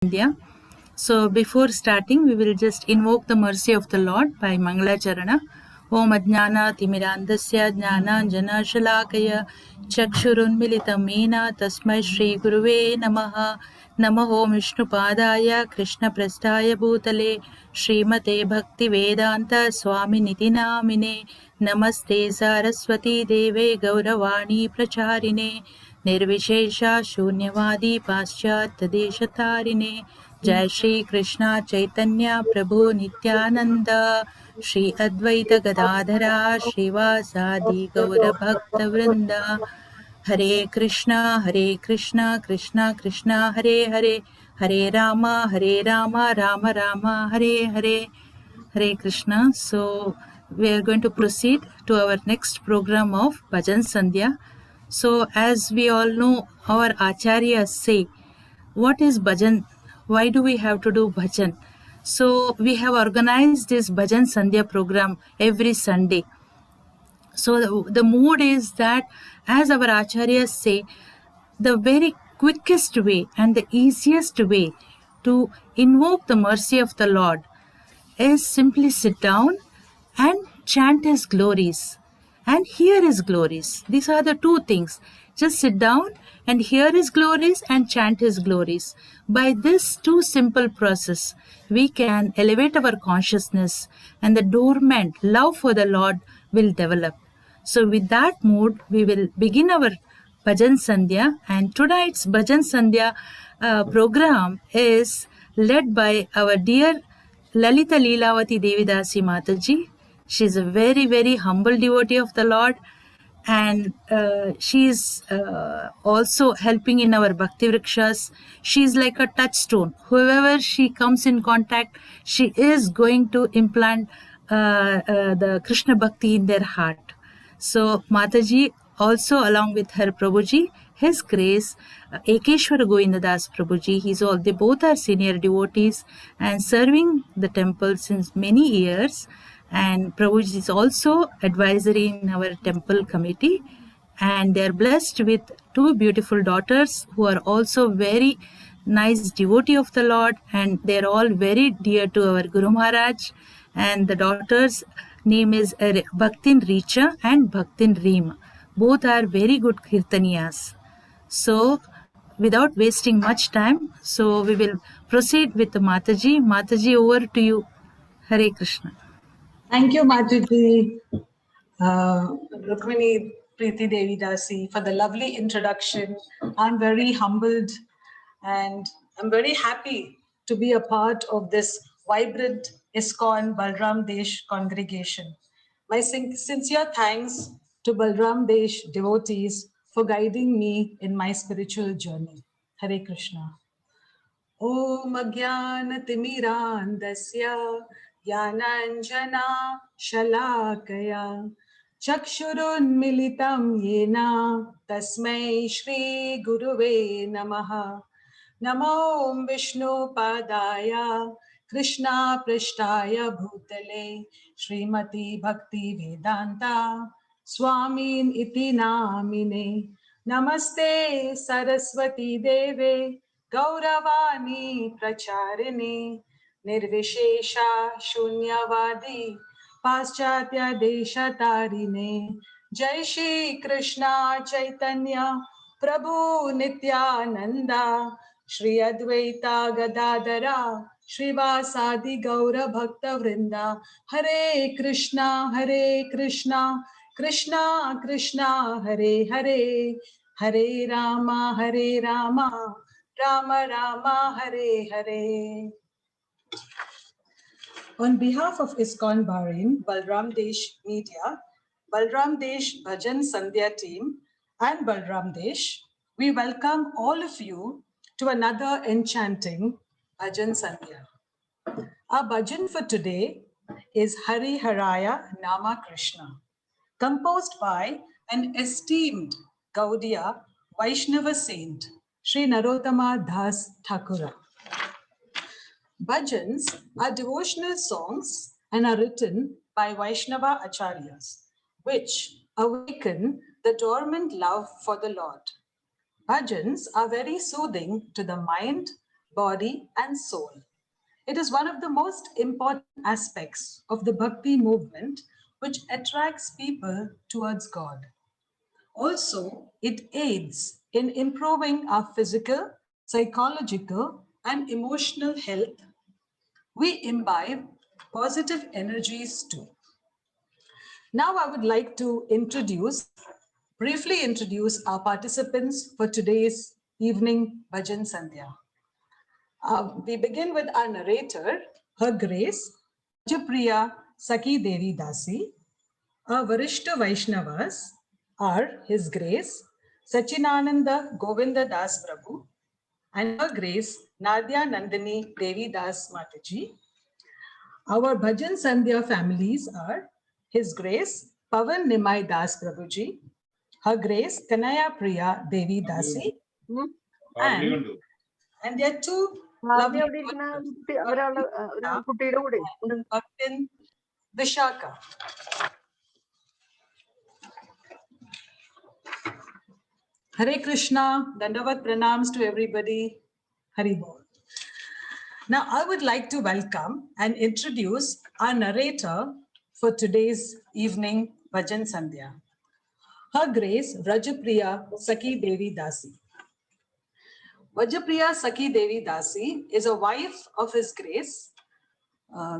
India. So before starting, we will just invoke the mercy of the Lord by Mangala Charana. Om Ajnana Timirandasya Jnana Jana Shalakaya Chakshurunmilitam Mena Tasmai Shri Guruve Namaha Namaho Vishnu Padaya Krishna Prasthaya Bhutale Srimate Bhakti Vedanta Swami Niti Namine Namaste Saraswati Deve Gauravani Pracharine Nirvishesha Shunyavadi Paschat Deshatarine Jai Shri Krishna Chaitanya Prabhu Nityananda Shri Advaita Gadadhara Srivasadi Gaura Bhakta Vrinda Hare Krishna Krishna Krishna Hare Hare Hare Rama Rama Rama Hare Hare Hare Krishna. So we are going to proceed to our next program of Bhajan Sandhya. So as we all know, our acharyas say, what is bhajan? Why do we have to do bhajan? So we have organized this Bhajan Sandhya program every Sunday. So the mood is that, as our acharyas say, the very quickest way and the easiest way to invoke the mercy of the Lord is simply sit down and chant His glories and hear His glories. These are the two things. Just sit down and hear His glories and chant His glories. By this two simple process, we can elevate our consciousness and the dormant love for the Lord will develop. So with that mood, we will begin our Bhajan Sandhya, and tonight's Bhajan Sandhya program is led by our dear Lalita Lilavati Devidasi Mataji. She is a very, very humble devotee of the Lord, and she is also helping in our Bhakti Vrikshas. She is like a touchstone. Whoever she comes in contact, she is going to implant the Krishna Bhakti in their heart. So Mataji also, along with her Prabhuji, His Grace, Ekeshwara Govinda Das Prabhuji, they both are senior devotees and serving the temple since many years. And Prabhuji is also advisory in our temple committee. And they are blessed with two beautiful daughters who are also very nice devotee of the Lord, and they are all very dear to our Guru Maharaj. And the daughters' name is Bhaktin Richa and Bhaktin Reema. Both are very good kirtaniyas. So, without wasting much time, so we will proceed with the Mataji. Mataji, over to you. Hare Krishna. Thank you, Mataji, Rukmini, Preeti Devidasi, for the lovely introduction. I'm very humbled and I'm very happy to be a part of this vibrant ISKCON Balram Desh congregation. My sincere thanks to Balram Desh devotees for guiding me in my spiritual journey. Hare Krishna. Om Ajnanatimirandasya Jnananjana Shalakaya Chakshurunmilitam Yena Tasmai Shri Guruve Namaha Namo Om Vishnu Padaya Krishna Prishtaya Bhutale Srimati Bhakti Vedanta Swamin Iti Namine Namaste Saraswati Deve Gauravani Pracharine Nirvishesha Shunyavadi Paschatya Deshatarine Jai Shri Krishna Chaitanya Prabhu Nityananda Shri Advaita Gadadara Srivasadi Gaura Bhakta Vrinda Hare Krishna Krishna Krishna Hare Hare Hare Rama Rama Rama Hare Hare. On behalf of ISKCON Bahrain, Balram Desh Media, Balram Desh Bhajan Sandhya team, and Balram Desh, we welcome all of you to another enchanting Bhajan Sandhya. Our bhajan for today is Hari Haraya Nama Krishna, composed by an esteemed Gaudiya Vaishnava saint, Sri Narottama Das Thakura. Bhajans are devotional songs and are written by Vaishnava Acharyas, which awaken the dormant love for the Lord. Bhajans are very soothing to the mind, body, and soul. It is one of the most important aspects of the Bhakti movement which attracts people towards God. Also, it aids in improving our physical, psychological, and emotional health. We imbibe positive energies too. Now, I would like to briefly introduce our participants for today's evening Bhajan Sandhya. We begin with our narrator, Her Grace, Vrajapriya Sakhi Devi Dasi. Our Varishta Vaishnavas are His Grace, Satcidananda Govinda Das Prabhu, and Her Grace, Nadia Nandini Devi Das Mataji. Our Bhajan Sandhya families are His Grace, Pavan Nimai Das Prabhuji, Her Grace, Kannai Priya Devi Dasi, and there are two lovely Bhaktin Vishaka. Hare Krishna, Dandavat Pranams to everybody. Hari Bol. Now, I would like to welcome and introduce our narrator for today's evening Bhajan Sandhya. Her Grace Vrajapriya Sakhi Devi Dasi. Vrajapriya Sakhi Devi Dasi is a wife of His Grace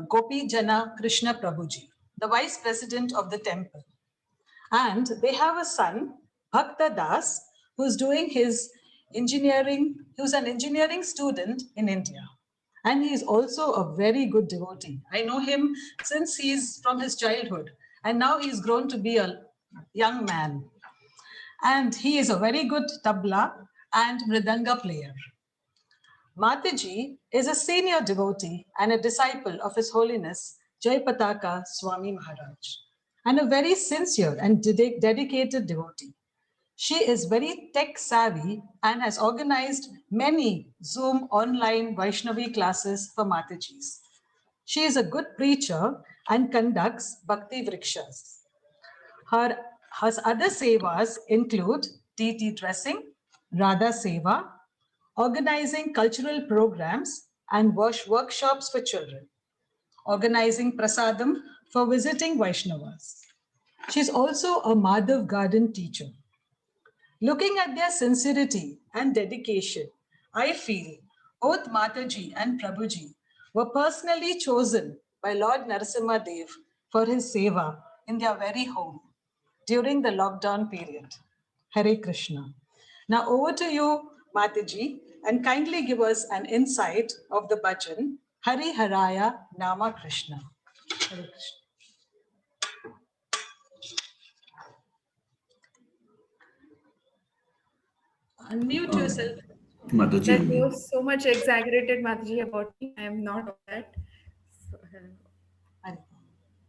Gopi Jana Krishna Prabhuji, the Vice President of the temple. And they have a son, Bhakta Das, who's doing his engineering, who's an engineering student in India. And he is also a very good devotee. I know him since he's from his childhood. And now he's grown to be a young man. And he is a very good tabla and mridanga player. Mataji is a senior devotee and a disciple of His Holiness Jayapataka Swami Maharaj, and a very sincere and dedicated devotee. She is very tech savvy and has organized many Zoom online Vaishnavi classes for Matajis. She is a good preacher and conducts Bhakti Vrikshas. Her other sevas include TT dressing, Radha Seva, organizing cultural programs and workshops for children, organizing prasadam for visiting Vaishnavas. She's also a Madhav Garden teacher. Looking at their sincerity and dedication, I feel both Mataji and Prabhuji were personally chosen by Lord Narasimha Dev for his seva in their very home during the lockdown period. Hare Krishna. Now over to you, Mataji, and kindly give us an insight of the bhajan, Hari Haraya Nama Krishna. Hare Krishna. Unmute yourself. Mataji. That was so much exaggerated, Mataji, about me. I am not all that. So,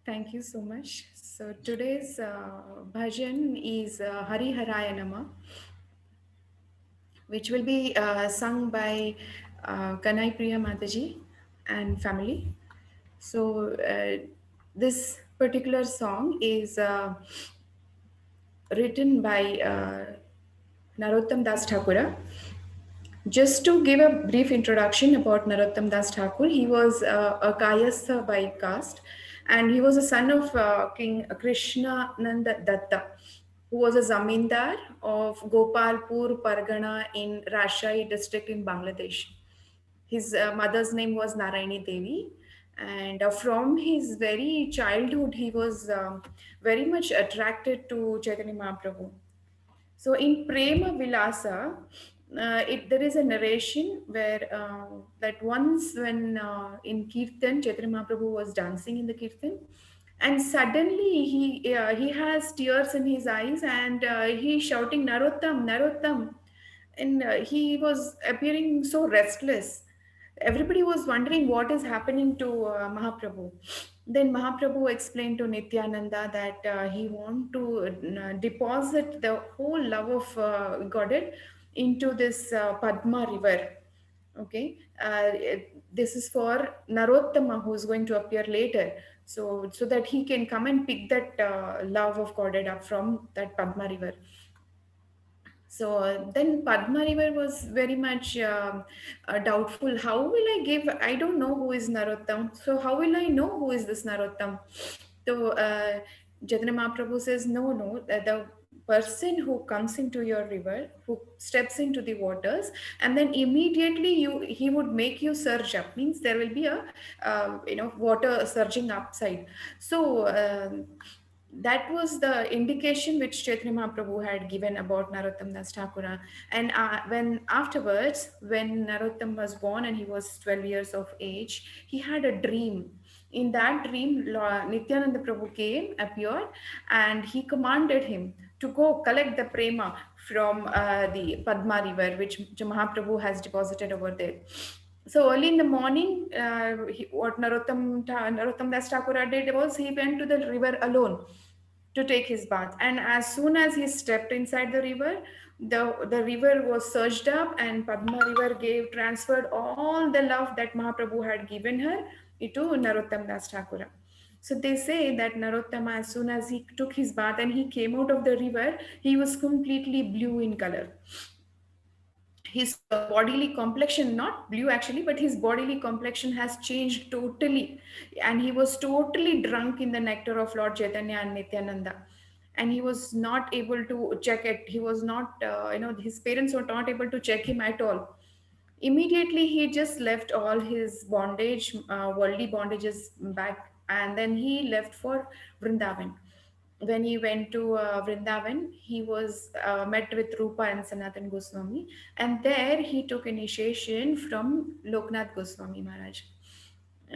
thank you so much. So today's bhajan is Hari Haraya Nama, which will be sung by Kannai Priya Mataji and family. So this particular song is written by Narottam Das Thakura. Just to give a brief introduction about Narottam Das Thakur, he was a Kayastha by caste, and he was a son of King Krishna Nanda Datta, who was a zamindar of Gopalpur Pargana in Rajshahi district in Bangladesh. His mother's name was Narayani Devi, and from his very childhood, he was very much attracted to Chaitanya Mahaprabhu. So in Prema Vilasa, there is a narration where that once when in Kirtan, Chaitanya Mahaprabhu was dancing in the Kirtan, and suddenly he has tears in his eyes, and he's shouting Narottam, Narottam, and he was appearing so restless. Everybody was wondering what is happening to Mahaprabhu. Then Mahaprabhu explained to Nityananda that he want to deposit the whole love of Godhead into this Padma river. Okay, this is for Narottama, who is going to appear later. So that he can come and pick that love of Godhead up from that Padma river. So then Padma River was very much doubtful. How will I give? I don't know who is Narottam. So how will I know who is this Narottam? So Chaitanya Mahaprabhu says, no, no, the person who comes into your river, who steps into the waters, and then immediately he would make you surge up. Means there will be a water surging upside. So. That was the indication which Chaitanya Mahaprabhu had given about Narottam Das Thakura. And when afterwards, when Narottam was born and he was 12 years of age, he had a dream. In that dream, Nityananda Prabhu came, appeared, and he commanded him to go collect the prema from the Padma river, which Mahaprabhu has deposited over there. So early in the morning, what Narottam Das Thakura did was he went to the river alone to take his bath. And as soon as he stepped inside the river, the river was surged up, and Padma river transferred all the love that Mahaprabhu had given her to Narottam Das Thakura. So they say that Narottama, as soon as he took his bath and he came out of the river, he was completely blue in color. His bodily complexion, not blue actually, but his bodily complexion has changed totally, and he was totally drunk in the nectar of Lord Chaitanya and Nityananda, and he was not able to check it. He was not his parents were not able to check him at all. Immediately he just left all his bondage, worldly bondages back, and then he left for Vrindavan. When he went to Vrindavan, he was met with Rupa and Sanatan Goswami, and there he took initiation from Loknath Goswami Maharaj.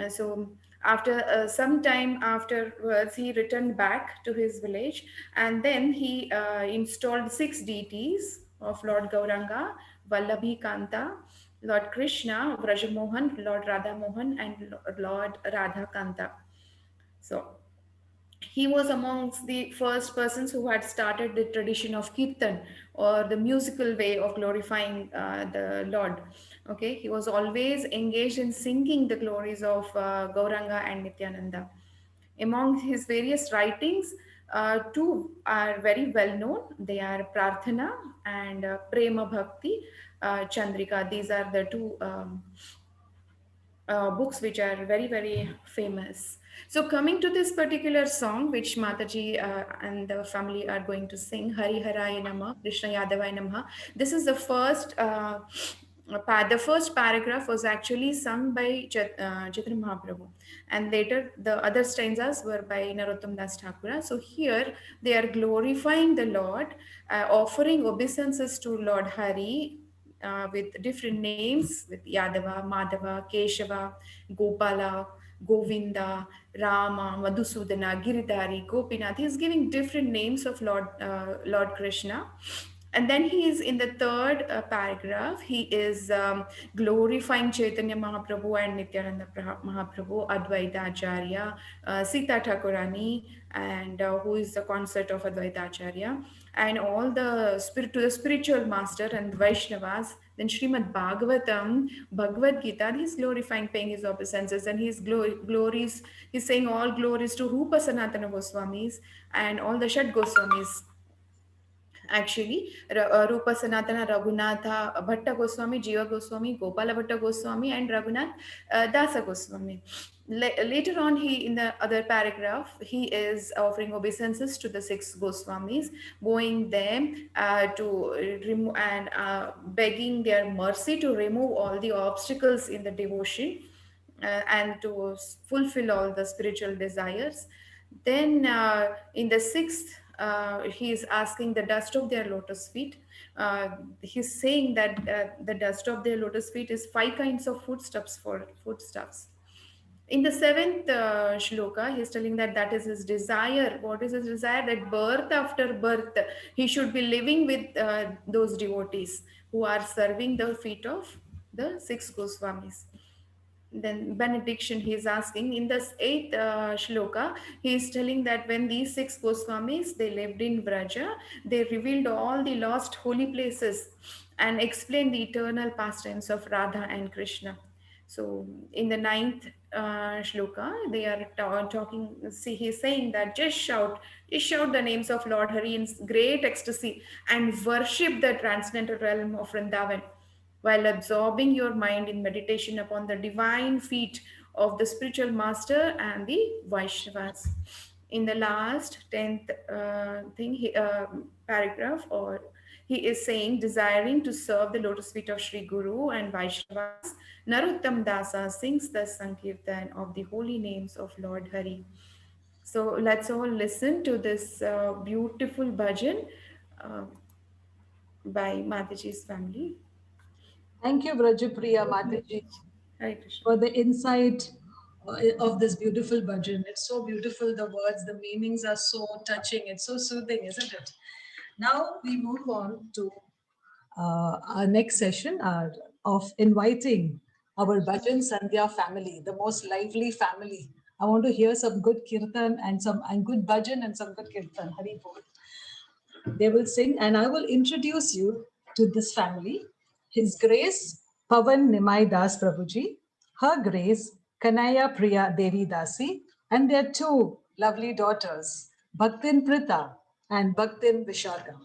So after some time afterwards, he returned back to his village, and then he installed 6 deities of Lord Gauranga, Vallabhi Kanta, Lord Krishna, Vrajamohan, Lord Radha Mohan, and Lord Radha Kanta. So he was amongst the first persons who had started the tradition of kirtan, or the musical way of glorifying the Lord. Okay, he was always engaged in singing the glories of Gauranga and Nityananda. Among his various writings, two are very well known. They are Prarthana and Prema Bhakti Chandrika. These are the two books which are very, very famous. So coming to this particular song which Mataji and the family are going to sing, Hari Haraya Namah, Krishna Yadavaya Namah. This is the first the first paragraph was actually sung by Chaitanya Mahaprabhu, and later the other stanzas were by Narottam Das Thakura. So here they are glorifying the Lord, offering obeisances to Lord Hari with different names, with Yadava, Madhava, Keshava, Gopala, Govinda, Rama, Madhusudana, Giridhari, Gopinath. He is giving different names of Lord Krishna. And then he is in the third paragraph, he is glorifying Chaitanya Mahaprabhu and Nityananda Mahaprabhu, Advaita Acharya, Sita Thakurani, and who is the consort of Advaita Acharya, and all the spirit to the spiritual master and Vaishnavas. Then Srimad Bhagavatam, Bhagavad Gita, he's glorifying, paying his obeisances, and his glories, he's saying all glories to Rupa Sanatana Goswamis and all the Shad Goswamis. Actually, Rupa Sanatana Raghunatha Bhatta Goswami, Jiva Goswami, Gopala Bhatta Goswami, and Raghunath Dasa Goswami. Later on, he in the other paragraph, he is offering obeisances to the 6 Goswamis, going them to remove and begging their mercy to remove all the obstacles in the devotion and to fulfill all the spiritual desires. Then in the 6th, he is asking the dust of their lotus feet. He's saying that the dust of their lotus feet is 5 kinds of foodstuffs. In the 7th shloka, he's telling that that is his desire. What is his desire? That birth after birth, he should be living with those devotees who are serving the feet of the 6 Goswamis. Then benediction he is asking in this 8th shloka, he is telling that when these 6 Goswamis, they lived in Vraja, they revealed all the lost holy places and explained the eternal pastimes of Radha and Krishna. So in the ninth shloka, they are talking. See, he's saying that just shout the names of Lord Hari in great ecstasy and worship the transcendental realm of Vrindavan, while absorbing your mind in meditation upon the divine feet of the spiritual master and the Vaishnavas. In the last 10th paragraph, or he is saying, desiring to serve the lotus feet of Sri Guru and Vaishnavas, Narottam Dasa sings the Sankirtan of the holy names of Lord Hari. So let's all listen to this beautiful bhajan uh, by Mataji's family. Thank you, Vrajapriya Mataji, Hare Krishna. for the insight of this beautiful bhajan. It's so beautiful, the words, the meanings are so touching, it's so soothing, isn't it? Now we move on to our next session of inviting our Bhajan Sandhya family, the most lively family. I want to hear some good kirtan and good bhajan and some good kirtan. Hari Bol. They will sing, and I will introduce you to this family. His Grace Pavan Nimai Das Prabhuji, Her Grace Kannai Priya Devi Dasi, and their two lovely daughters, Bhaktin Pritha and Bhaktin Vishaka.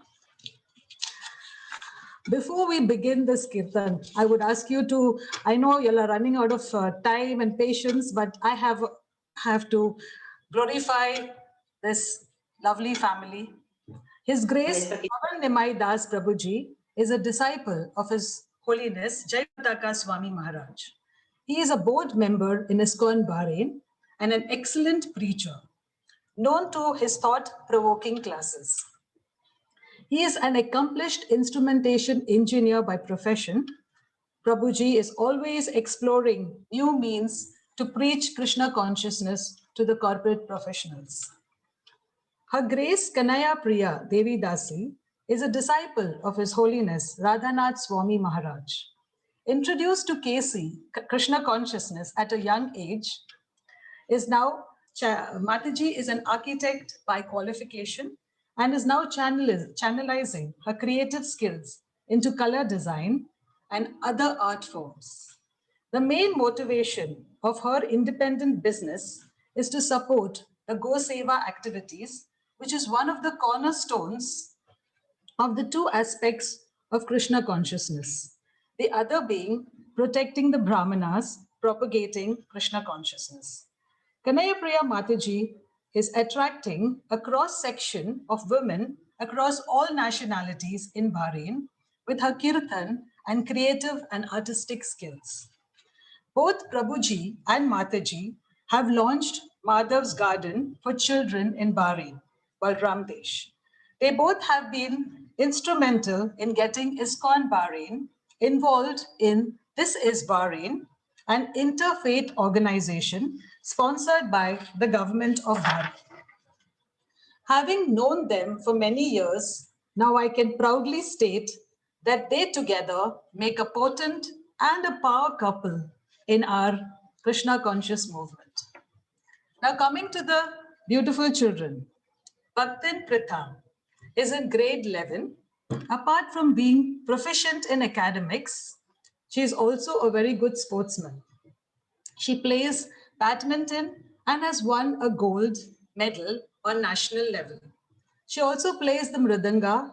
Before we begin this kirtan, I would ask you to, I know you are running out of time and patience, but I have to glorify this lovely family. His Grace Pavan Nimai Das Prabhuji is a disciple of His Holiness Jayapataka Swami Maharaj. He is a board member in ISKCON Bahrain and an excellent preacher, known to his thought-provoking classes. He is an accomplished instrumentation engineer by profession. Prabhuji is always exploring new means to preach Krishna consciousness to the corporate professionals. Her Grace Kannai Priya Devi Dasi is a disciple of His Holiness Radhanath Swami Maharaj. Introduced to KC, Krishna consciousness, at a young age, Mataji is an architect by qualification and is now channelizing her creative skills into color design and other art forms. The main motivation of her independent business is to support the Go Seva activities, which is one of the cornerstones of the two aspects of Krishna consciousness. The other being protecting the Brahmanas, propagating Krishna consciousness. Kannai Priya Mataji is attracting a cross-section of women across all nationalities in Bahrain with her kirtan and creative and artistic skills. Both Prabhuji and Mataji have launched Madhav's Garden for Children in Bahrain, Balram Desh. They both have been instrumental in getting ISKCON Bahrain involved in This Is Bahrain, an interfaith organization sponsored by the government of Bahrain. Having known them for many years, now I can proudly state that they together make a potent and a power couple in our Krishna conscious movement. Now coming to the beautiful children, Bhaktin Pritha is in grade 11. Apart from being proficient in academics, she is also a very good sportsman. She plays badminton and has won a gold medal on national level. She also plays the mridanga,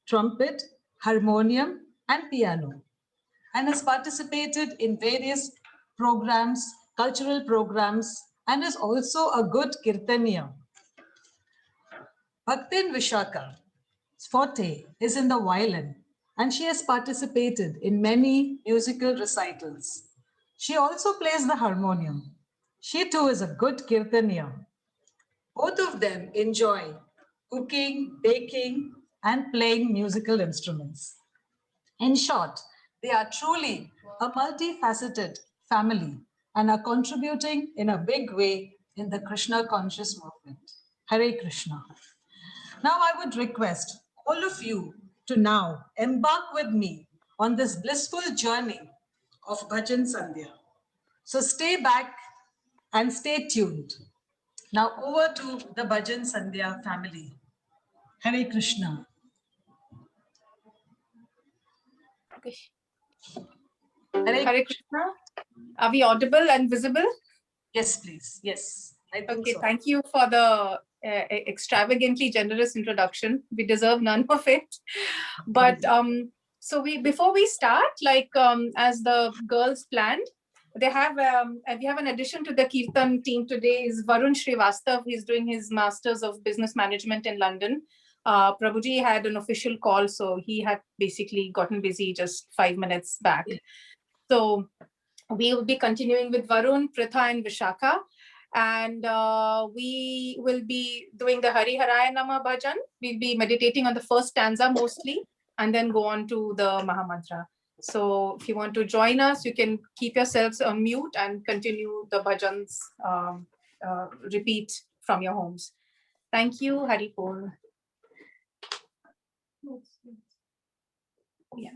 trumpet, harmonium, and piano, and has participated in various programs, cultural programs, and is also a good kirtaniya. Bhaktin Vishaka forte is in the violin, and she has participated in many musical recitals. She also plays the harmonium. She too is a good kirtaniya. Both of them enjoy cooking, baking, and playing musical instruments. In short, they are truly a multifaceted family and are contributing in a big way in the Krishna conscious movement. Hare Krishna. Now I would request all of you to now embark with me on this blissful journey of Bhajan Sandhya. So stay back and stay tuned. Now over to the Bhajan Sandhya family. Hare Krishna. Okay. Hare Krishna. Are we audible and visible? Yes, please. Yes, I think okay, so. Thank you for the extravagantly generous introduction. We deserve none of it. But so before we start, like as the girls planned, we have an addition to the Kirtan team today is Varun Srivastav. He's doing his Masters of Business Management in London. Prabhuji had an official call, so he had basically gotten busy just 5 minutes back. Yeah. So we will be continuing with Varun, Pritha, and Vishaka. And we will be doing the Hari Haraya Nama Bhajan. We'll be meditating on the first stanza mostly, and then go on to the Mahamantra. So if you want to join us, you can keep yourselves on mute and continue the bhajans, repeat from your homes. Thank you, Hari Pol. Yeah.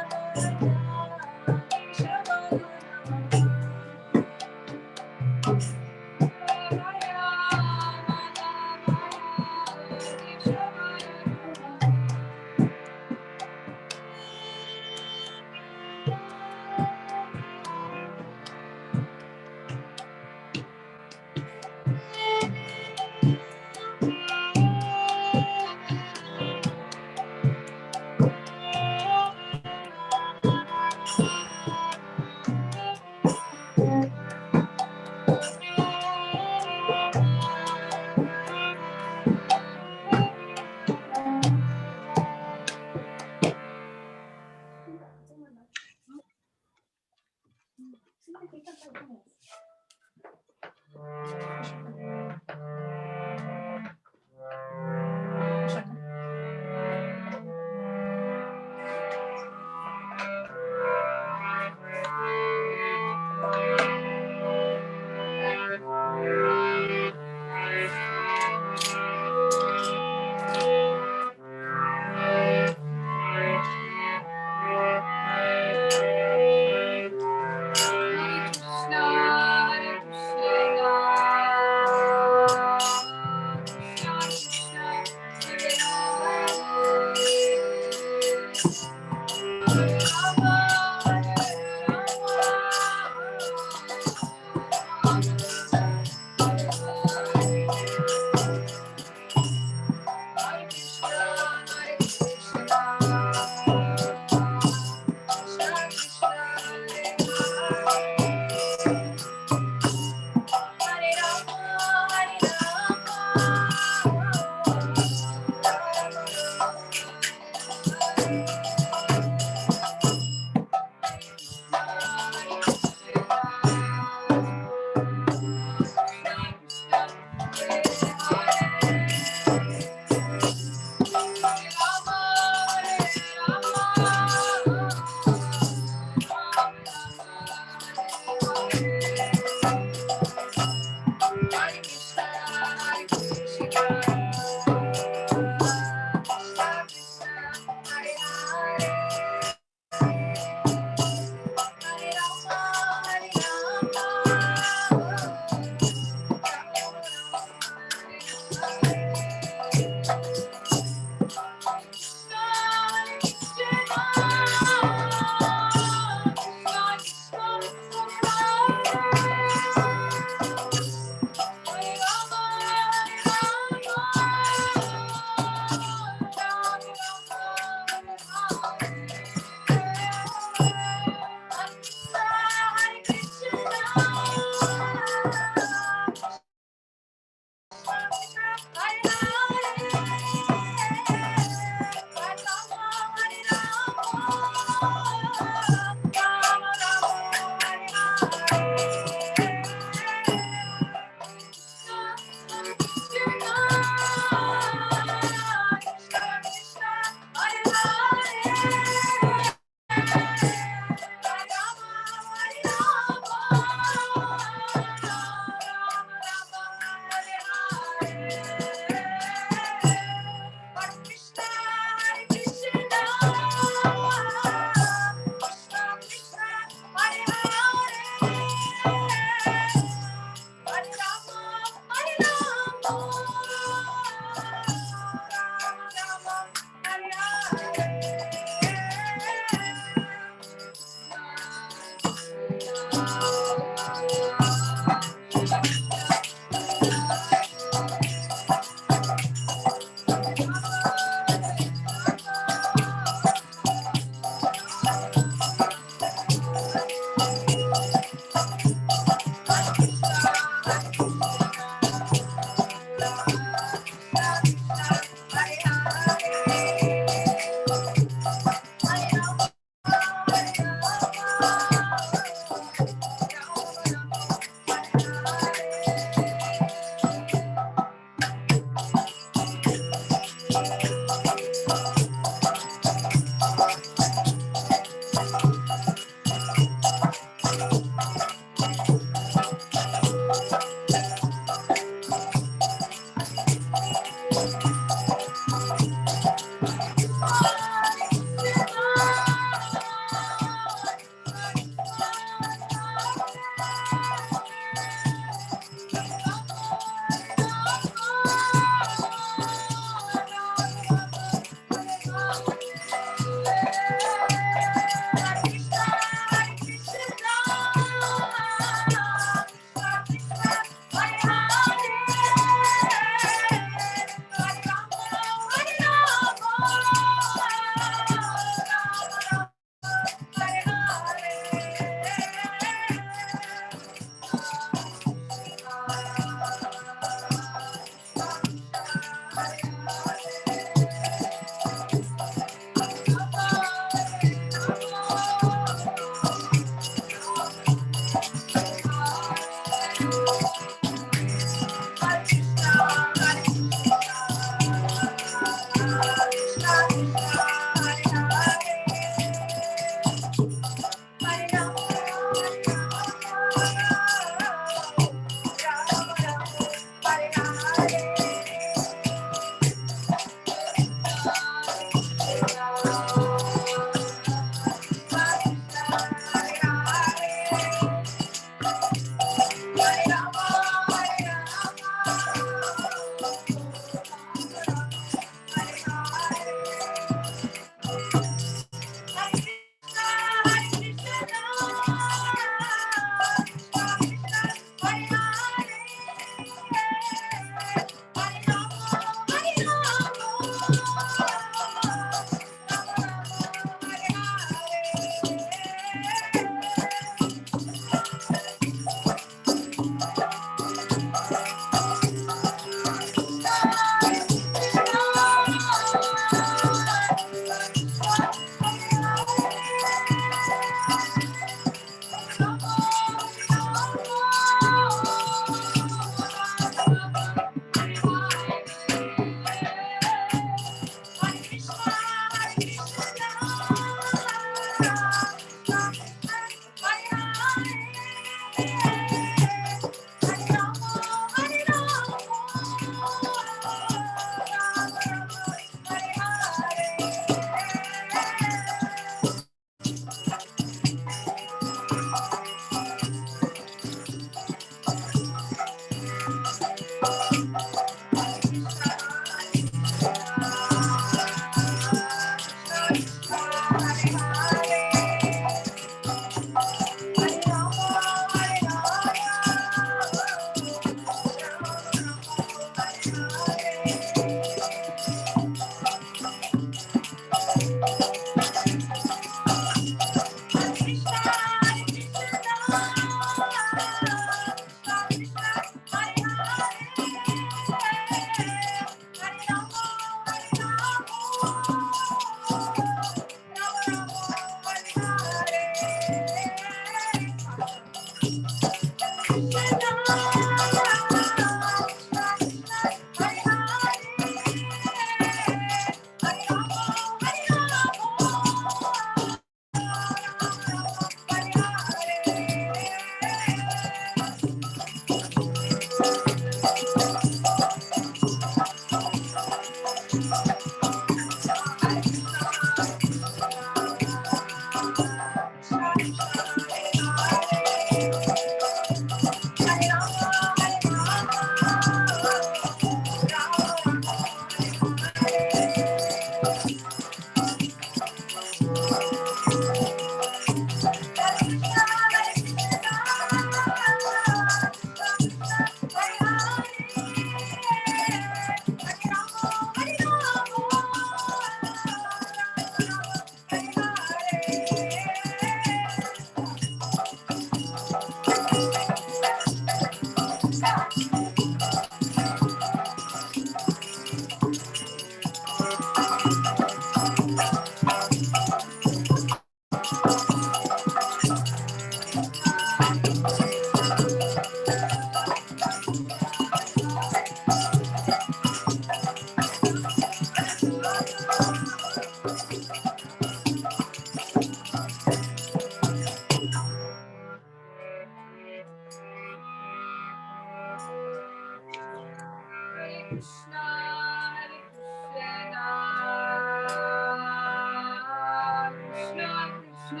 Hare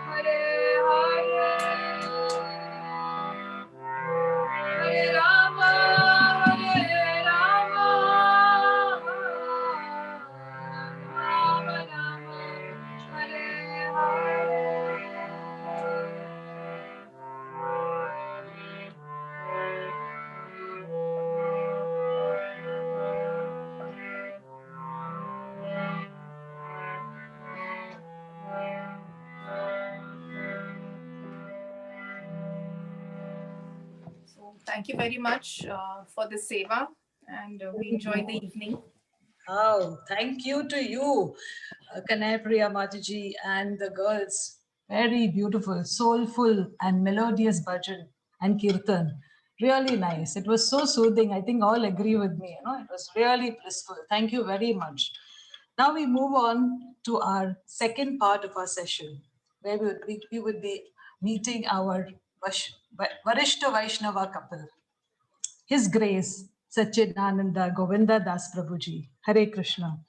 Hare, Hare Rama, Hare Rama, Rama Rama, Hare Hare. So thank you very much for the seva, and we enjoyed the evening. Oh, thank you to you, Kannai Priya Mataji and the girls. Very beautiful, soulful and melodious bhajan and kirtan. Really nice. It was so soothing. I think all agree with me. It was really blissful. Thank you very much. Now we move on to our second part of our session, where we would be meeting our Varishta Vaishnava couple. His Grace, Satcidananda Govinda Das Prabhuji, Hare Krishna,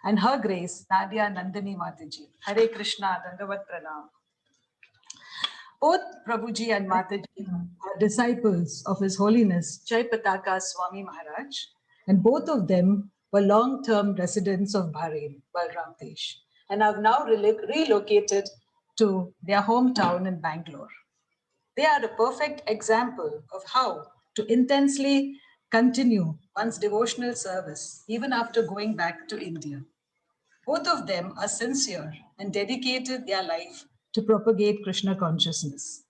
and Her Grace, Nadia Nandini Mataji, Hare Krishna, Dandavat Pranam. Both Prabhuji and Mataji are disciples of His Holiness Jai Pataka Swami Maharaj, and both of them were long-term residents of Bahrain, Balram Desh, and have now relocated to their hometown in Bangalore. They are a perfect example of how to intensely continue one's devotional service even after going back to India. Both of them are sincere and dedicated their life to propagate Krishna consciousness.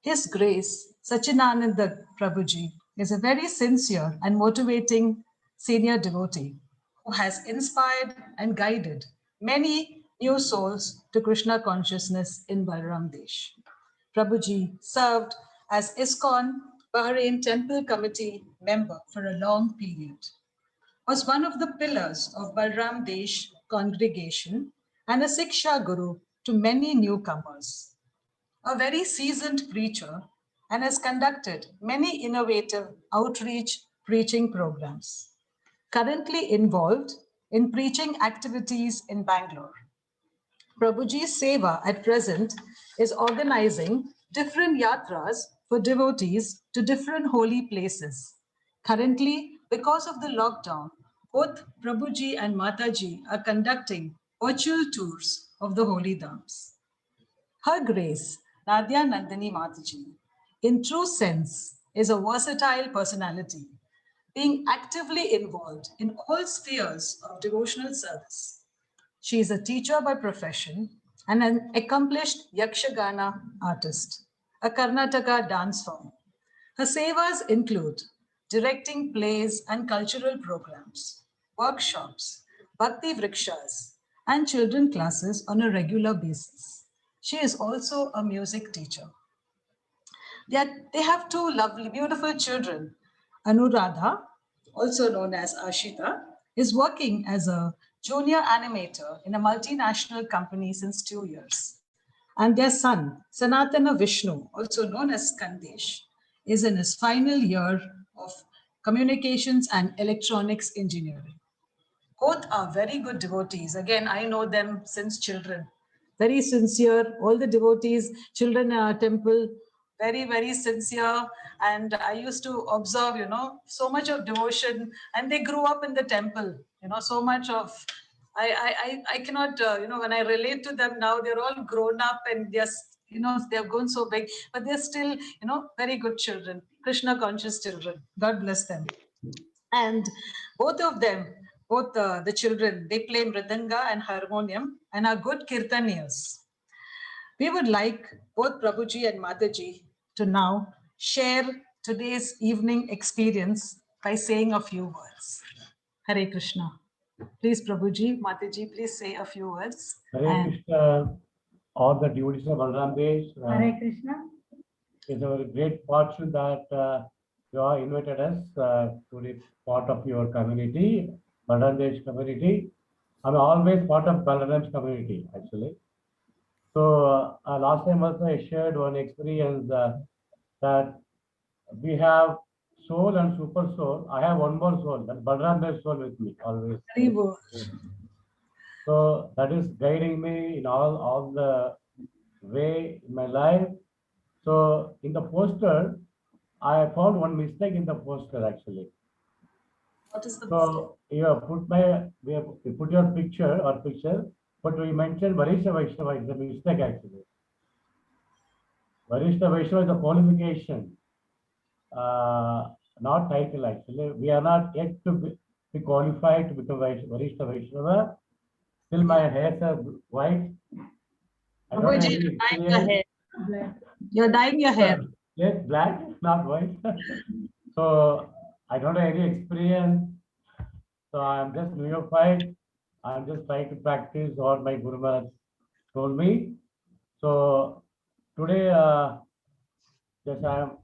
His Grace, Satcidananda Prabhuji, is a very sincere and motivating senior devotee who has inspired and guided many new souls to Krishna consciousness in Balram Desh. Prabhuji served as ISKCON Bahrain Temple Committee member for a long period, was one of the pillars of Balram Desh congregation and a Siksha Guru to many newcomers, a very seasoned preacher, and has conducted many innovative outreach preaching programs. Currently involved in preaching activities in Bangalore. Prabhuji's Seva at present is organizing different yatras for devotees to different holy places. Currently, because of the lockdown, both Prabhuji and Mataji are conducting virtual tours of the holy dhams. Her Grace, Nadia Nandini Mataji, in true sense, is a versatile personality, being actively involved in all spheres of devotional service. She is a teacher by profession and an accomplished Yakshagana artist, a Karnataka dance form. Her sevas include directing plays and cultural programs, workshops, Bhakti Vrikshas, and children classes on a regular basis. She is also a music teacher. They have two lovely, beautiful children. Anuradha, also known as Ashita, is working as a junior animator in a multinational company since 2 years. And their son, Sanatana Vishnu, also known as Kandesh, is in his final year of communications and electronics engineering. Both are very good devotees. Again, I know them since children. Very sincere, all the devotees, children in our temple, very, very sincere. And I used to observe, so much of devotion. And they grew up in the temple, so much of, I cannot, when I relate to them now, they're all grown up and they've grown so big, but they're still, very good children, Krishna conscious children. God bless them. And both of them, the children, they play mridanga and harmonium and are good kirtanias. We would like both Prabhuji and Mataji to now share today's evening experience by saying a few words. Hare Krishna. Please, Prabhuji, Mataji, please say a few words. Hare Krishna, all the devotees of Balram Desh. Hare Krishna. It's a great fortune that you have invited us to be part of your community, Balram Desh community. I'm always part of Balram's community, actually. So last time also I shared one experience that we have soul and super soul. I have one more soul, that Balram Desh soul with me always. Very good. So that is guiding me in all the way in my life. So in the poster, I found one mistake in the poster actually. What is the So you have you put your picture, but we mentioned Varishta Vaishnava is a mistake actually. Varishta Vaishnava is a qualification, not title actually. We are not yet to be qualified to become Varishta Vaishnava. Still my hairs are white. I don't have Prabhuji, any you're dyeing your hair. experience. You're dyeing your hair. Yes, black, not white. So I don't have any experience. So I'm just neophyte. I'm just trying to practice what my Guru Maharaj told me. So today, just I am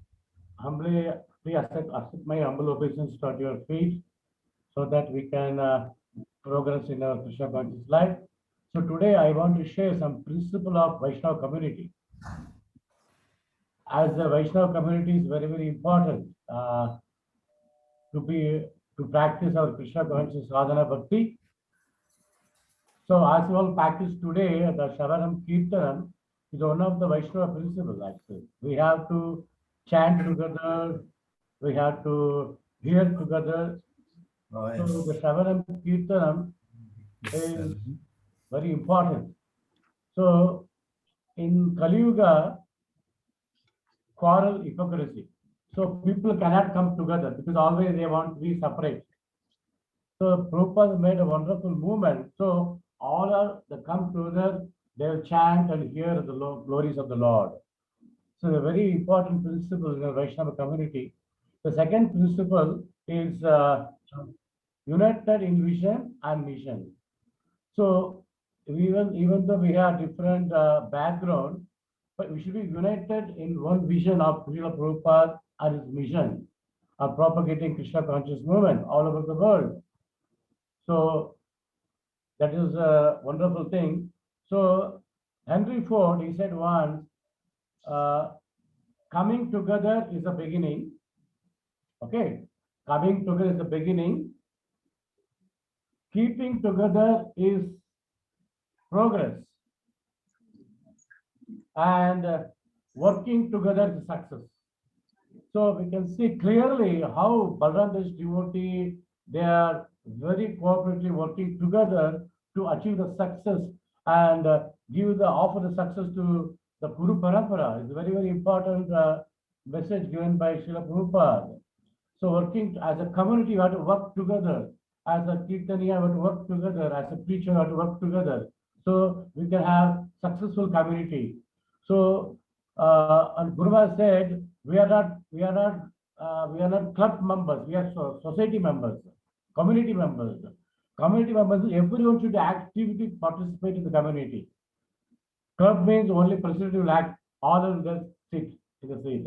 humbly please accept my humble obeisance at your feet, so that we can progress in our Krishna conscious life. So today I want to share some principle of Vaishnava community. As the Vaishnava community is very, very important to practice our Krishna conscious sadhana bhakti. So as you all practice today, the Shravanam Kirtanam is one of the Vaishnava principles actually. We have to chant together, we have to hear together. So the Shravanam Kirtanam is very important. So in Kali Yuga, quarrel, hypocrisy. So people cannot come together because always they want to be separate. So Prabhupada made a wonderful movement. So all are they come together, they will chant and hear the glories of the Lord. So a very important principle in the Vaishnava community. The second principle is united in vision and mission. So even though we have different background, but we should be united in one vision of Srila Prabhupada and his mission of propagating Krishna conscious movement all over the world. So that is a wonderful thing. So Henry Ford, he said once, coming together is the beginning. Okay, coming together is the beginning. Keeping together is progress. And working together is success. So we can see clearly how Balram's devotee, they are very cooperatively working together to achieve the success and offer the success to the Guru Parampara. It's a very, very important message given by Srila Prabhupada. So working as a community, you have to work together. As a Kirtaniya, you have to work together. As a preacher, you have to work together. So we can have successful community. So and Guru Maharaj said, we are not club members. We are society members, community members. Community members, everyone should actively participate in the community. Club means only president will act, all of them sit in the seat.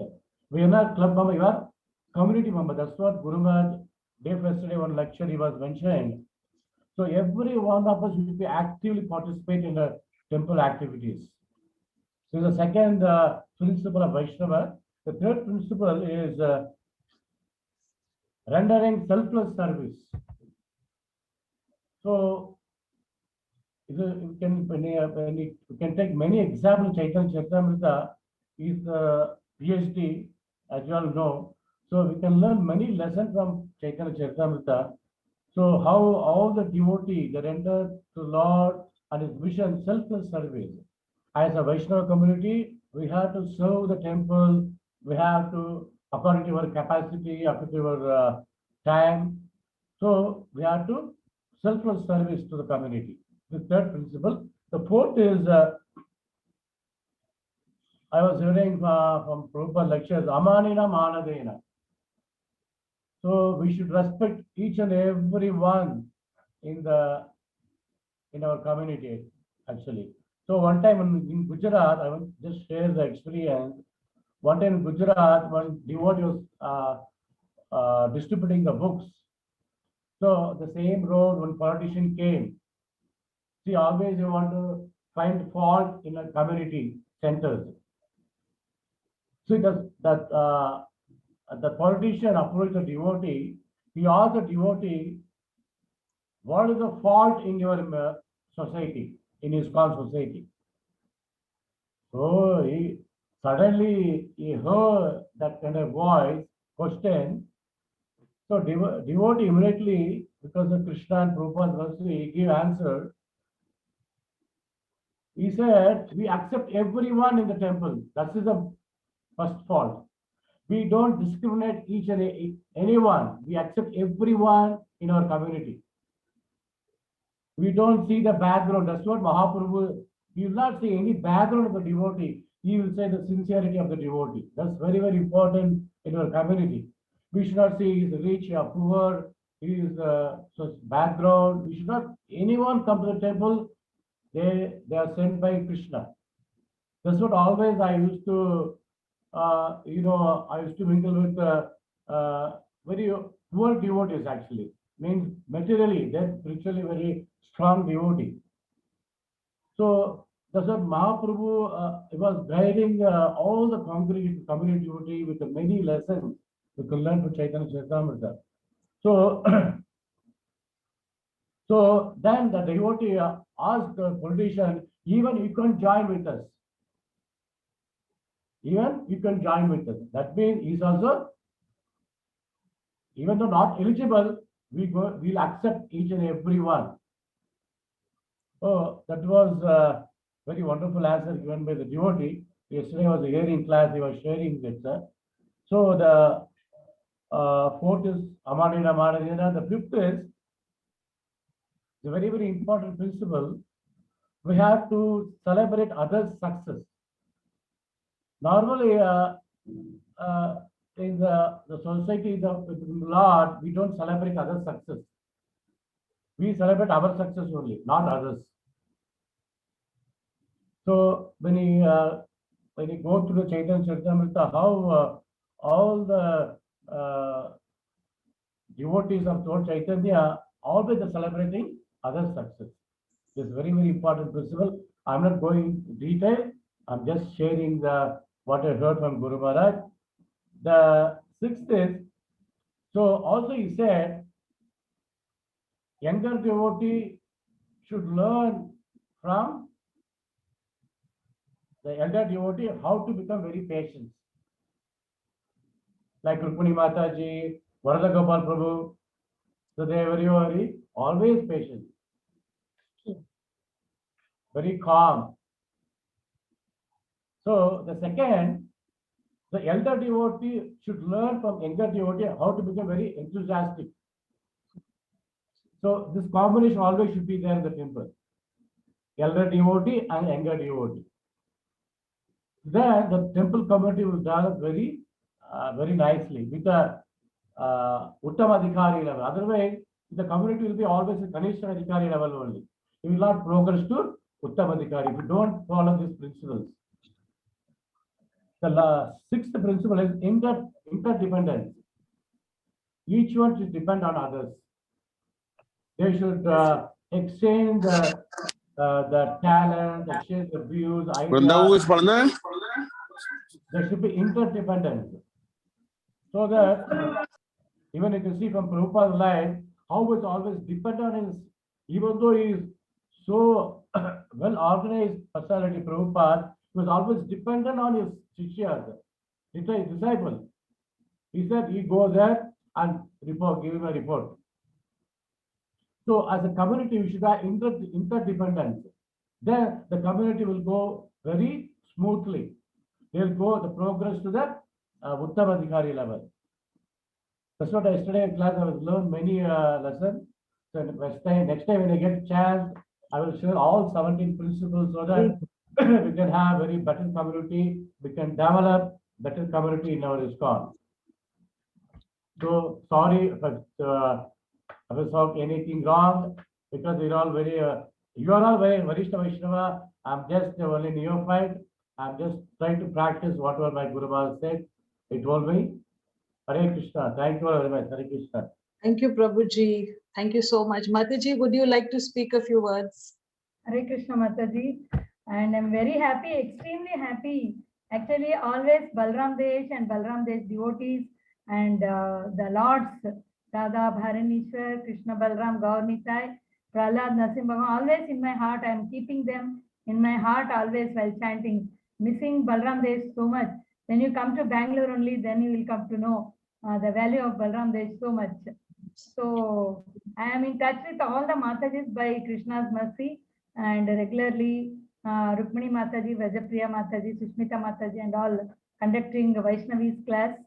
We are not club member, you are community member. That's what Guru Maharaj day yesterday one lecture he was mentioning. So every one of us should be actively participate in the temple activities. So the second principle of Vaishnava. The third principle is rendering selfless service. So we can take many examples. Chaitanya Charitamrita is the PhD, as you all know. So we can learn many lessons from Chaitanya Charitamrita. So how all the devotee, they render to Lord and his mission selfless service. As a Vaishnava community, we have to serve the temple. We have to, according to our capacity, according to our time. So we have to selfless service to the community. The third principle. The fourth is, I was hearing from Prabhupada lectures, Amanina Manadena. So we should respect each and every one in our community, actually. So one time in Gujarat, I will just share the experience. One time in Gujarat, one devotee was distributing the books. So the same road, one politician came. See, always you want to find fault in a community centers. So the politician approached the devotee. He asked the devotee, what is the fault in your society, in his society? So suddenly he heard that kind of voice, question. So devotee immediately, because of Krishna and Prabhupada's mercy, he gave answer. He said, we accept everyone in the temple. That is the first fault. We don't discriminate each and anyone. We accept everyone in our community. We don't see the background. That's what Mahaprabhu, he will not see any background of the devotee. He will say the sincerity of the devotee. That's very, very important in our community. We should not see his rich or poor, his background. We should not, anyone come to the temple, they are sent by Krishna. That's what always I used to, I used to mingle with very poor devotees actually. Means materially, they're spiritually very strong devotee. So that's what Mahaprabhu was guiding all the community devotee with many lessons we can learn from Chaitanya Charitamrita. So, so then the devotee asked the politician, even you can join with us. Even you can join with us. That means he's also, even though not eligible, we'll accept each and every one. Oh, that was very wonderful answer given by the devotee. Yesterday was a hearing class, he was sharing this. So the fourth is Amadina Madina. The fifth is a very, very important principle. We have to celebrate others' success. Normally, in the society, the Lord, we don't celebrate others' success. We celebrate our success only, not others. So when you go to the Chaitanya Charitamrita, how all the devotees of Lord Chaitanya always are celebrating others' success. This is very, very important principle. I'm not going into detail. I'm just sharing what I heard from Guru Maharaj. The sixth is, so also he said, younger devotee should learn from the elder devotee how to become very patient. Like Rukmini Mataji, Varada Gopal Prabhu. So they are very, very always patient. Very calm. So the second, the elder devotee should learn from younger devotee how to become very enthusiastic. So this combination always should be there in the temple. Elder devotee and younger devotee. Then the temple community will develop very, very nicely with the Uttamadhikari level. Otherwise, the community will be always a Kanishta Adhikari level only. You will not progress to Uttamadhikari if you don't follow these principles. The sixth principle is interdependence. Each one should depend on others. They should exchange the talent, exchange the views, ideas. There should be interdependence. So that even you can see from Prabhupada's life, how it's always dependent on his, even though he is so well organized personality, Prabhupada, he was always dependent on his Shishyas, his disciples. He said he goes there and give him a report. So as a community, we should have interdependence. Then the community will go very smoothly. They'll go the progress to the Uttamadhikari level. That's what yesterday in class I was learned many lessons. So next time when I get a chance, I will share all 17 principles so that we can have very better community. We can develop better community in our ISKCON. So sorry if I was talking anything wrong because we're all very. You are all very Varishta Vaishnava. I'm just only neophyte. I'm just trying to practice whatever my Guru Maharaj said. He told me. Hare Krishna. Thank you very much. Hare Krishna. Thank you, Prabhuji. Thank you so much. Mataji, would you like to speak a few words? Hare Krishna Mataji, and I'm very happy, extremely happy. Actually, always Balram Desh and Balram Desh devotees and the Lords, Radha, Bharanishwar, Krishna Balram, Gaurnitai, Prahlad, Nasim Bhagavan, always in my heart. I'm keeping them in my heart always while chanting. missing Balram Desh so much. When you come to Bangalore only, then you will come to know the value of Balram Desh so much. So I am in touch with all the Matajis by Krishna's mercy, and regularly Rukmini Mataji, Vrajapriya Mataji, Sushmita Mataji, and all conducting Vaishnavi's class.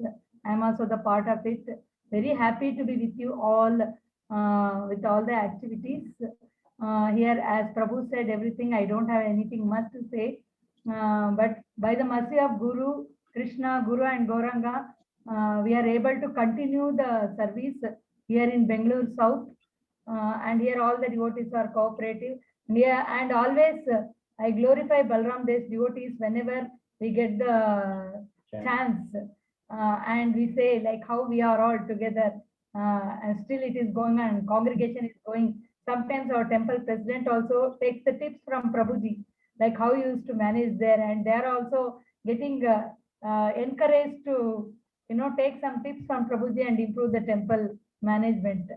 I am also the part of it. Very happy to be with you all with all the activities. Here, as Prabhu said everything, I don't have anything much to say. But by the mercy of Guru, Krishna, Guru and Gauranga, we are able to continue the service here in Bangalore South. And here all the devotees are cooperative. And always I glorify Balram Desh devotees whenever we get the chance. And we say like how we are all together, and still it is going on, congregation is going. Sometimes our temple president also takes the tips from Prabhuji, like how he used to manage there, and they are also getting encouraged to take some tips from Prabhuji and improve the temple management.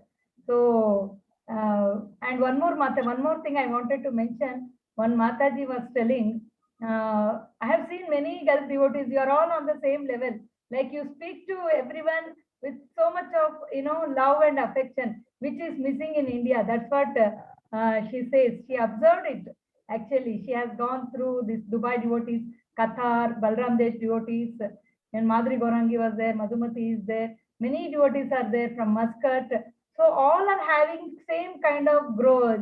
So and one more thing I wanted to mention. One Mataji was telling, I have seen many girl devotees, you are all on the same level. Like you speak to everyone with so much of love and affection, which is missing in India. That's what she says. She observed it. Actually, she has gone through this Dubai devotees, Qatar, Balram Desh devotees, and Madhuri Gaurangi was there, Madhumati is there. Many devotees are there from Muscat. So all are having same kind of growth.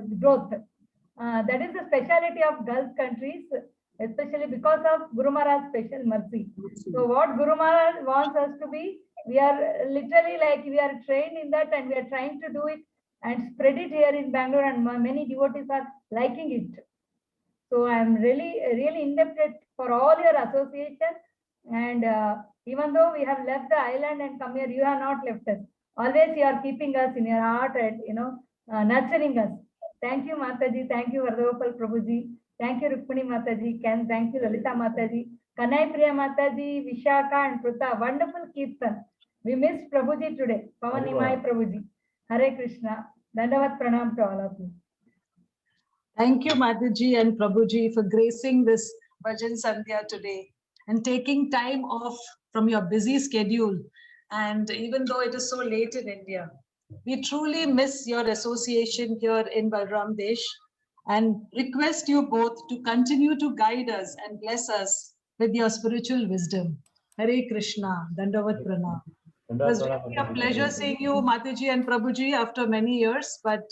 That is the speciality of Gulf countries, especially because of Guru Maharaj's special mercy. So what Guru Maharaj wants us to be, we are literally like we are trained in that, and we are trying to do it and spread it here in Bangalore, and many devotees are liking it. So I am really indebted for all your association. And even though we have left the island and come here, you have not left us. Always you are keeping us in your heart and nurturing us. Thank you, Mataji. Thank you, Vardhapal Prabhuji. Thank you, Rukmini Mataji. Thank you, Lalita Mataji. Kannai Priya Mataji, Vishaka and Pritha. Wonderful Kirtan. We missed Prabhuji today. Pavan Nimai Prabhuji. Hare Krishna. Dandavat Pranam to all of you. Thank you, Mataji and Prabhuji, for gracing this Bhajan Sandhya today and taking time off from your busy schedule. And even though it is so late in India, we truly miss your association here in Balram Desh and request you both to continue to guide us and bless us with your spiritual wisdom. Hare Krishna, Dandavat Pranam. It was really a pleasure seeing you, Mataji and Prabhuji, after many years. But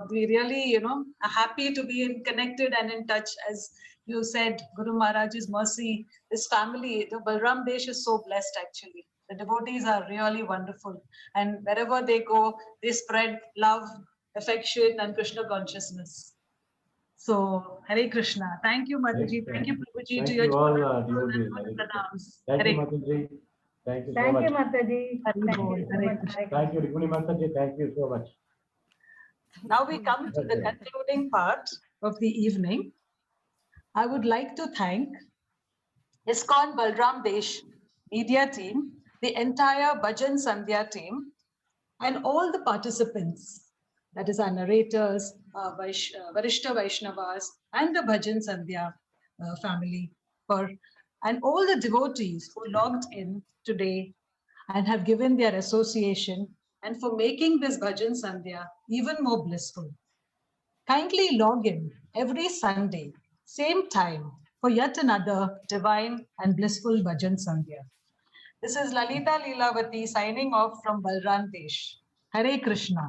we really, are happy to be connected and in touch. As you said, Guru Maharaj's mercy, this family, the Balram Desh is so blessed actually. The devotees are really wonderful, and wherever they go, they spread love, affection, and Krishna consciousness. So, Hare Krishna. Thank you, Mataji. Thank you, Prabhuji. Thank you all, devotees. Thank you, Mataji. Thank you so much. Thank you, Mataji. Thank you, Rukmini Mataji. Thank you so much. Now we come to the concluding part of the evening. I would like to thank ISKCON Balram Desh media team, the entire Bhajan Sandhya team, and all the participants, that is our narrators, Varishta Vaishnavas, and the Bhajan Sandhya family, and all the devotees who logged in today and have given their association, and for making this Bhajan Sandhya even more blissful. Kindly log in every Sunday, same time, for yet another divine and blissful Bhajan Sandhya. This is Lalita Lilavati signing off from Balram Desh. Hare Krishna.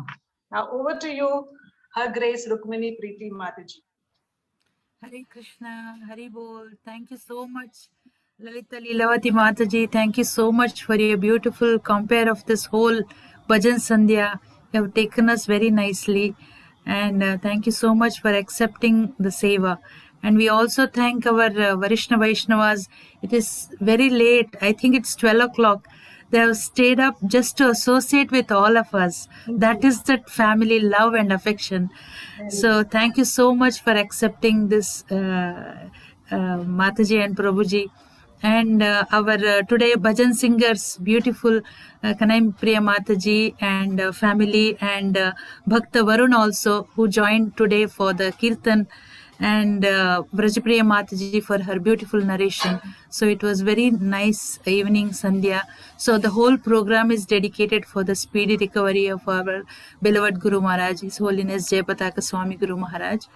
Now over to you, Her Grace Rukmini Preeti Mataji. Hare Krishna, Hare Bol. Thank you so much, Lalita Lilavati Mataji. Thank you so much for your beautiful compare of this whole Bhajan Sandhya. You have taken us very nicely. And thank you so much for accepting the seva. And we also thank our Varishta Vaishnavas. It is very late. I think it's 12 o'clock. They have stayed up just to associate with all of us. That is that family love and affection. So thank you so much for accepting this, Mataji and Prabhuji. And our today Bhajan singers, beautiful Kannai Priya Mataji and family, and Bhakta Varun also, who joined today for the Kirtan. and Vrajapriya Mataji for her beautiful narration. So it was very nice evening Sandhya. So the whole program is dedicated for the speedy recovery of our beloved Guru Maharaj, His Holiness Jayapataka Swami Guru Maharaj.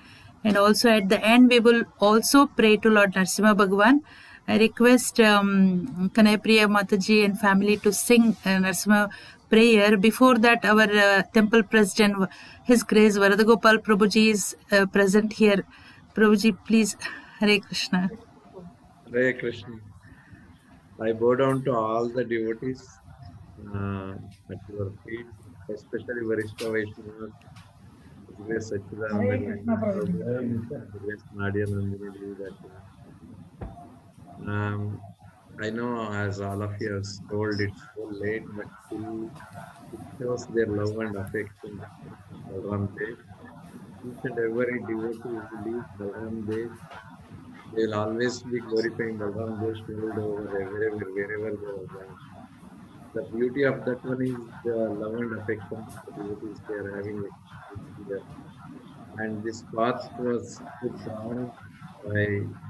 And also at the end, we will also pray to Lord Narasimha Bhagwan. I request Kannai Priya Mataji and family to sing Narasimha prayer. Before that, our temple president, His Grace Varadagopal Prabhuji is present here. Prabhuji, please, Hare Krishna. Hare Krishna. I bow down to all the devotees at your feet, especially Varishta Vaishnava, His Grace Satcidananda, Hare Krishna, Prabhuji. His Grace Nadia, Nandini, I know, as all of you have told, it's so late, but still it shows their love and affection for Balram Dev. Each and every devotee who believes Balram Dev, they will always be glorifying Balram Dev world over wherever they are going. The beauty of that one is the love and affection the devotees they are having here. And this path was put down by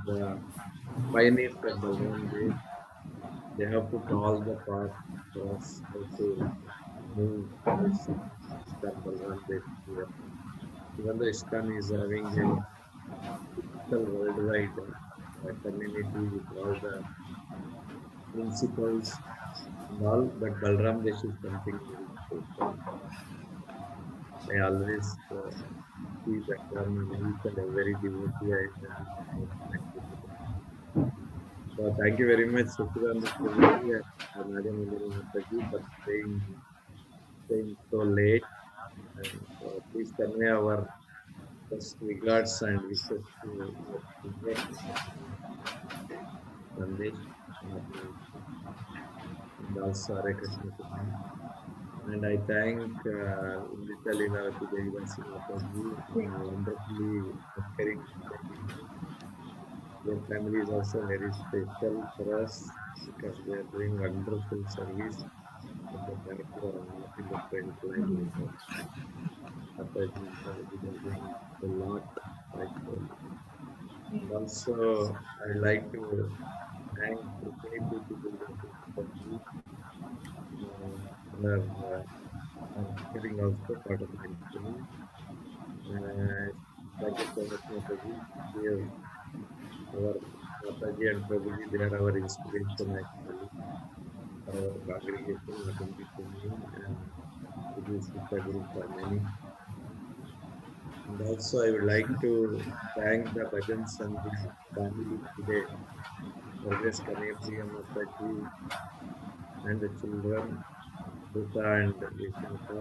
the pioneers of Balram Dev. They have put all the path for us how to move towards ISKCON Balram Dev here. Even though ISKCON is having a typical worldwide community with all the principles and all, but Balram Dev is something very special. I always see that one and each and every devotee I have connected with. So thank you very much, Satcidananda Prabhuji and Nadia Mataji for staying so late. And please convey our best regards and wishes to your senior Sandesh and also Hare Krishna to him. And I thank Lilavati Mataji, wonderfully caring. Their family is also very special for us because they are doing wonderful service in the background, not in the front line. Mataji, Prabhuji, they are doing a lot actually. And also, I like to thank Preeti for giving also part of my training. Thank you so much, Mataji. Here, our Mataji and Prabhuji, they are our inspiration actually for our congregation, not only to me and to this Guru for many. And also, I would like to thank the Bhajan Sandhya family today, always Kannai Priya Mataji and the children, Pritha and Vishaka.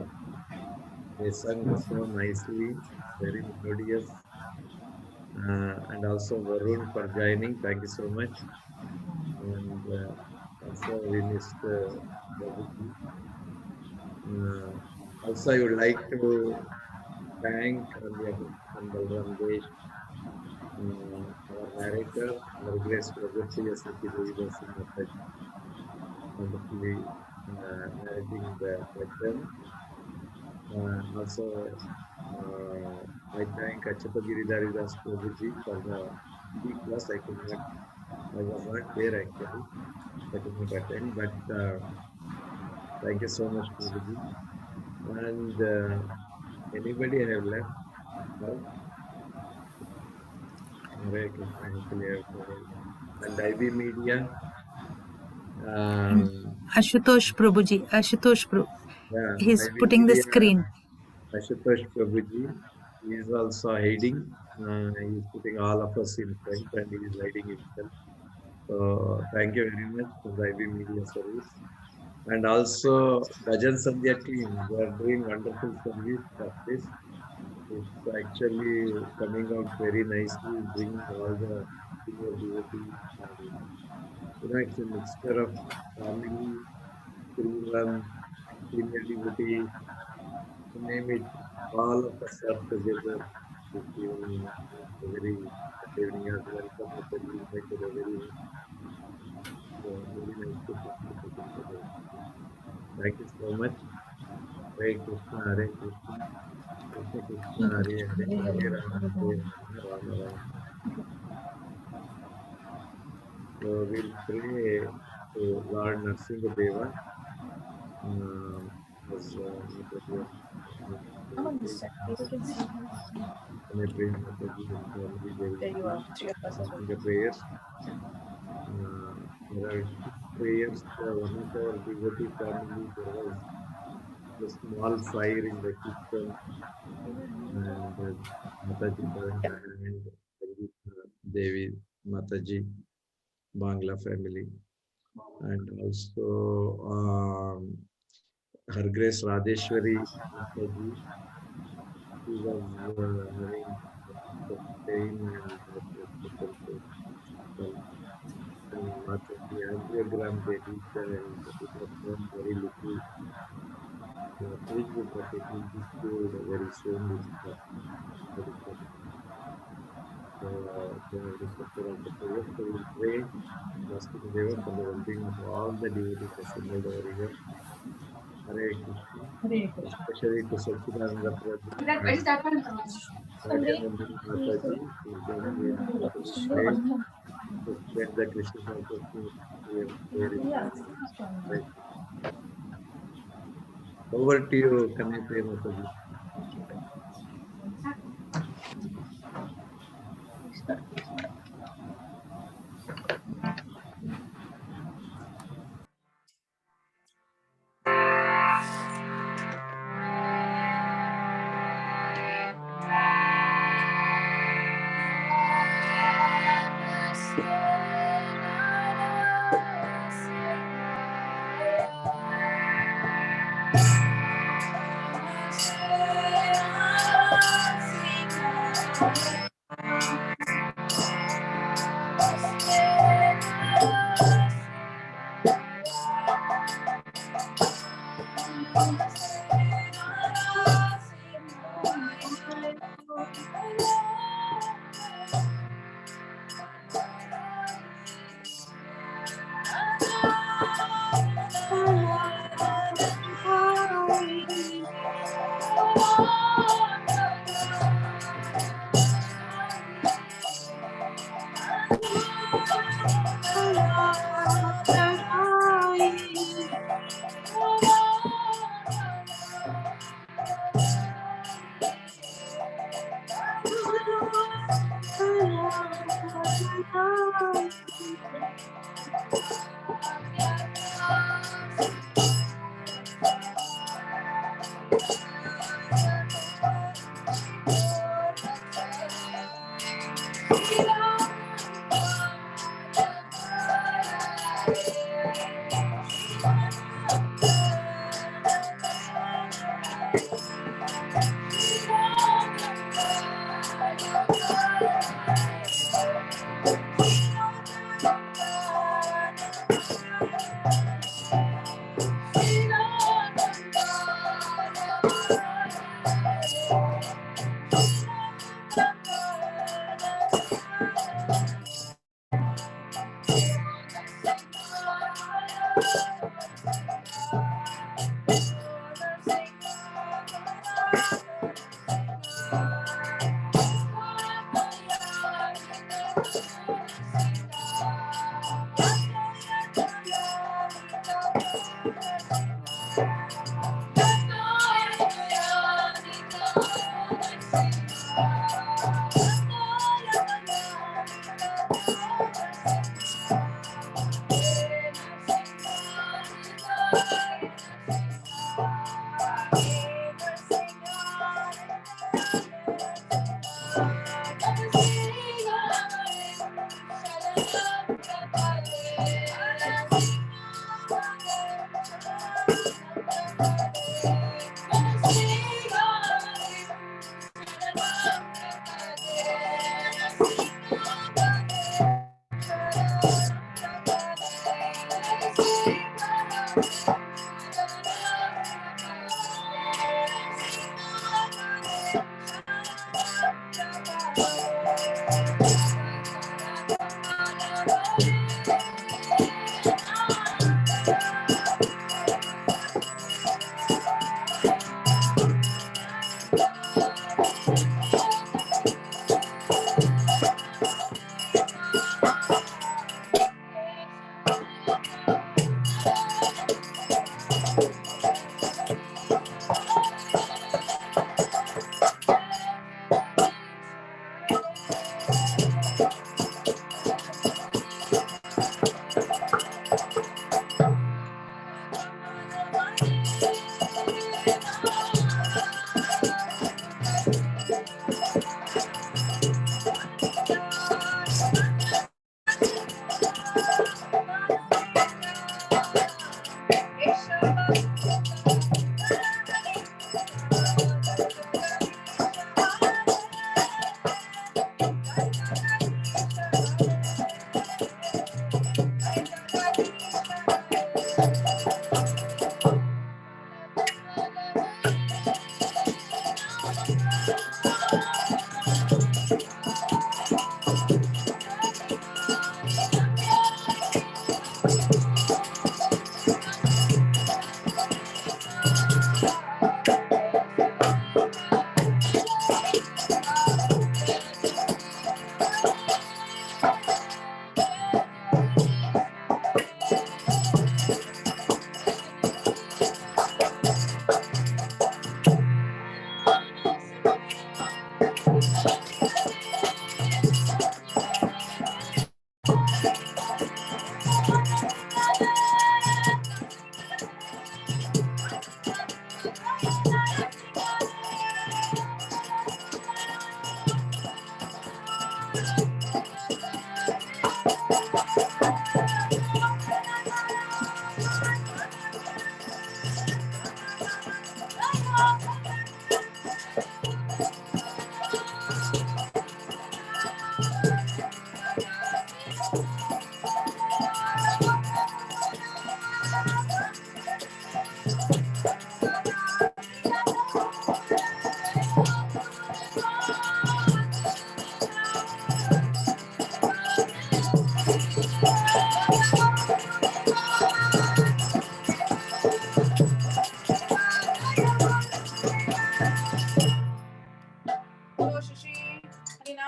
They sang so nicely, very melodious. And also Varun for joining. Thank you so much. And also we missed Prabhuji. Also, I would like to thank on behalf of Balram Desh, our narrator, our Grace Vrajapriya Sakhi, wonderfully narrating the question. Also, I thank Achapagiri Daridas Prabhuji for the B class. I was not there actually. I could not attend, but thank you so much, Prabhuji. And anybody I have left? No? Hare Krishna, hopefully I have covered. And IB Media. Ashutosh Prabhuji. Ashutosh Prabhu. Yeah, He's IB putting the Media, screen. Ashutosh Prabhuji. He is also hiding. He is putting all of us in front and he is hiding himself. So thank you very much for the IB Media service. And also Bhajan Sandhya team, they are doing wonderful service of this. It's actually coming out very nicely, bringing all the senior devotees. It's a mixture of family, children, senior devotees, to name it, all of us are together this evening. It's a very good evening as welcome. Very nice to participate today. Thank you so much. Hare Krishna, Hare Krishna. Krishna Krishna Hare Hare Hare Rama Hare Rama Rama Rama. So we'll pray to Lord Narasimha as Mataji Kannai Priya Mataji and family, they will lead the prayers. There are 6 prayers. One of our devotee family, there was a small fire in the kitchen, and Mataji burned, and Devi Mataji, Bangla family, and also Her Grace Radeshwari Mataji, she was having pain and and Mataji angiogram they did, and it was done very little. They are praying that it will be cured very soon. Very soon. So they have requested of the prayer. So we will pray, asking Deva for the well-being of all the devotees assembled over here. Hare Krishna. Especially to Satcidananda Prabhu. Nandini Mataji is going to be stage to spread the Krishna consciousness here in Mumbai. Over to you, Kannai Priya Mataji.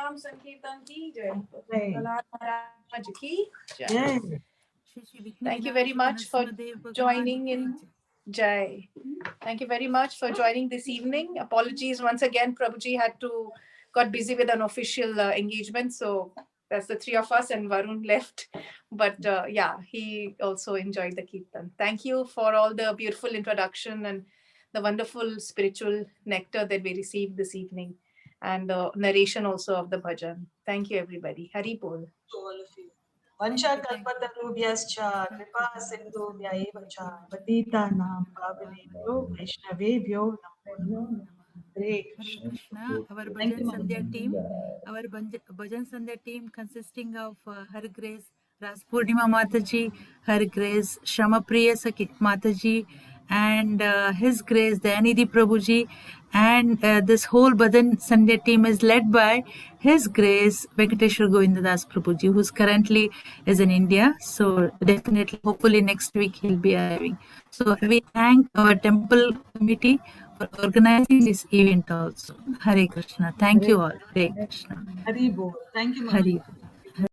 नाम संकीर्तन की जय। Jai. महाराज की जय। Yay. Thank you very much for joining in. Jai. Thank you very much for joining this evening. Apologies once again, Prabhuji got busy with an official engagement. So that's the three of us and Varun left. But yeah, he also enjoyed the Kirtan. Thank you for all the beautiful introduction and the wonderful spiritual nectar that we received this evening. And the narration also of the bhajan. Thank you, everybody. Hari Bol. To all of you. Vansha kalpatarubhyascha kripa sindhubhya eva cha patitanam pavanebhyo vaishnavebhyo namo namaha. Hare Hare Krishna. Krishna, our Thank Bhajan you, Sandhya Mama. team, our Bhajan Sandhya team consisting of Her Grace Ras Purnima Mataji, Her Grace Shamapriya Sakhi Mataji, and His Grace Dayanidhi Prabhuji, and this whole Bhajan Sandhya team is led by His Grace Venkateshwar Govinda Das Prabhuji, who's currently is in India. So definitely, hopefully next week he'll be arriving. So we thank our temple committee for organizing this event also. Hare Krishna. Thank you all. Hare Krishna. Hari Bol. Thank you, Mama. Hari.